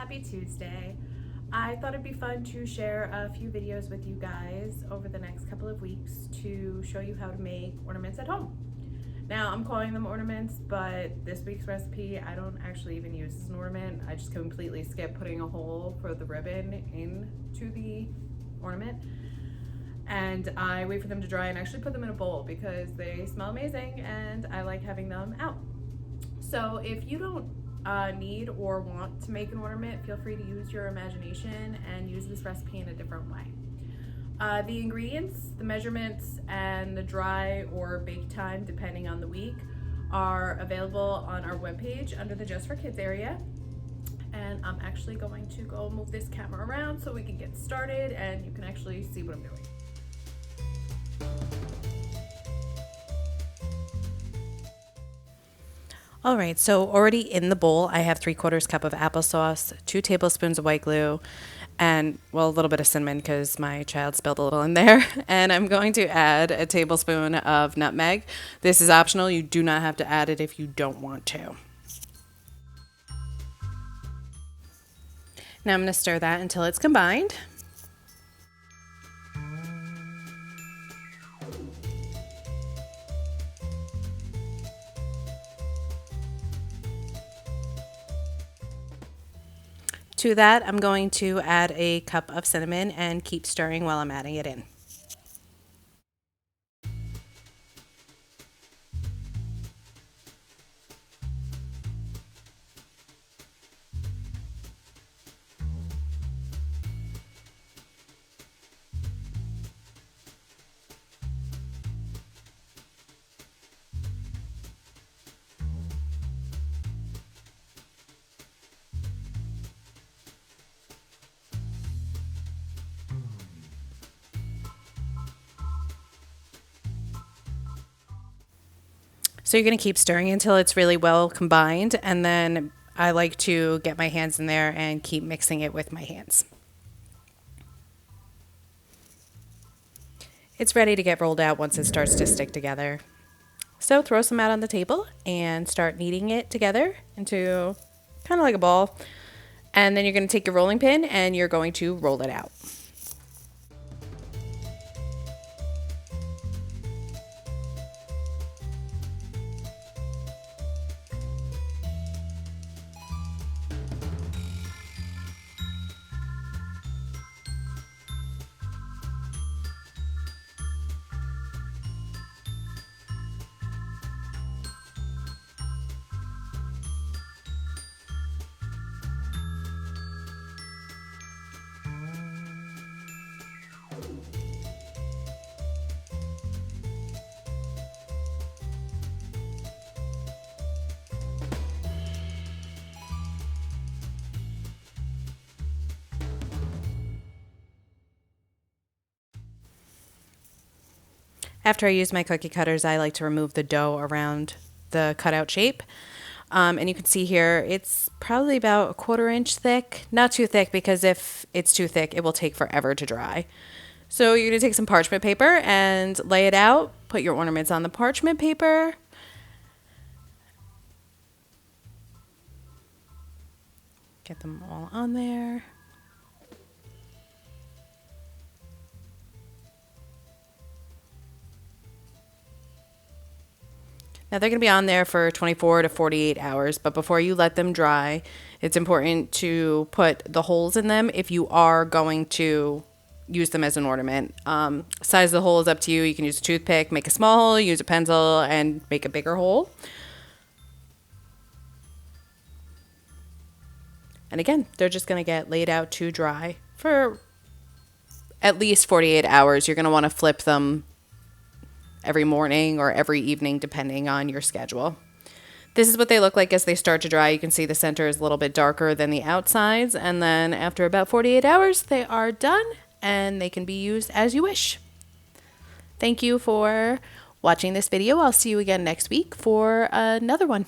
Happy Tuesday. I thought it'd be fun to share a few videos with you guys over the next couple of weeks to show you how to make ornaments at home. Now, I'm calling them ornaments, but this week's recipe I don't actually even use as an ornament. I just completely skip putting a hole for the ribbon into the ornament, and I wait for them to dry and actually put them in a bowl because they smell amazing and I like having them out. So if you don't need or want to make an ornament, feel free to use your imagination and use this recipe in a different way. The ingredients, the measurements, and the dry or bake time, depending on the week, are available on our webpage under the Just for Kids area. And I'm actually going to go move this camera around so we can get started and you can actually see what I'm doing. All right, so already in the bowl, I have 3/4 cup of applesauce, 2 tablespoons of white glue, and well, a little bit of cinnamon because my child spilled a little in there. And I'm going to add a tablespoon of nutmeg. This is optional. You do not have to add it if you don't want to. Now I'm going to stir that until it's combined. To that, I'm going to add a cup of cinnamon and keep stirring while I'm adding it in. So you're going to keep stirring until it's really well combined, and then I like to get my hands in there and keep mixing it with my hands. It's ready to get rolled out once it starts to stick together. So throw some out on the table and start kneading it together into kind of like a ball. And then you're going to take your rolling pin and you're going to roll it out. After I use my cookie cutters, I like to remove the dough around the cutout shape. And you can see here, it's probably about 1/4 inch thick. Not too thick because if it's too thick, it will take forever to dry. So you're going to take some parchment paper and lay it out. Put your ornaments on the parchment paper. Get them all on there. Now they're going to be on there for 24 to 48 hours, but before you let them dry, it's important to put the holes in them if you are going to use them as an ornament. Size of the hole is up to you. You can use a toothpick, make a small hole, use a pencil, and make a bigger hole. And again, they're just going to get laid out to dry for at least 48 hours. You're going to want to flip them every morning or every evening, depending on your schedule. This is what they look like as they start to dry. You can see the center is a little bit darker than the outsides. And then after about 48 hours, they are done and they can be used as you wish. Thank you for watching this video. I'll see you again next week for another one.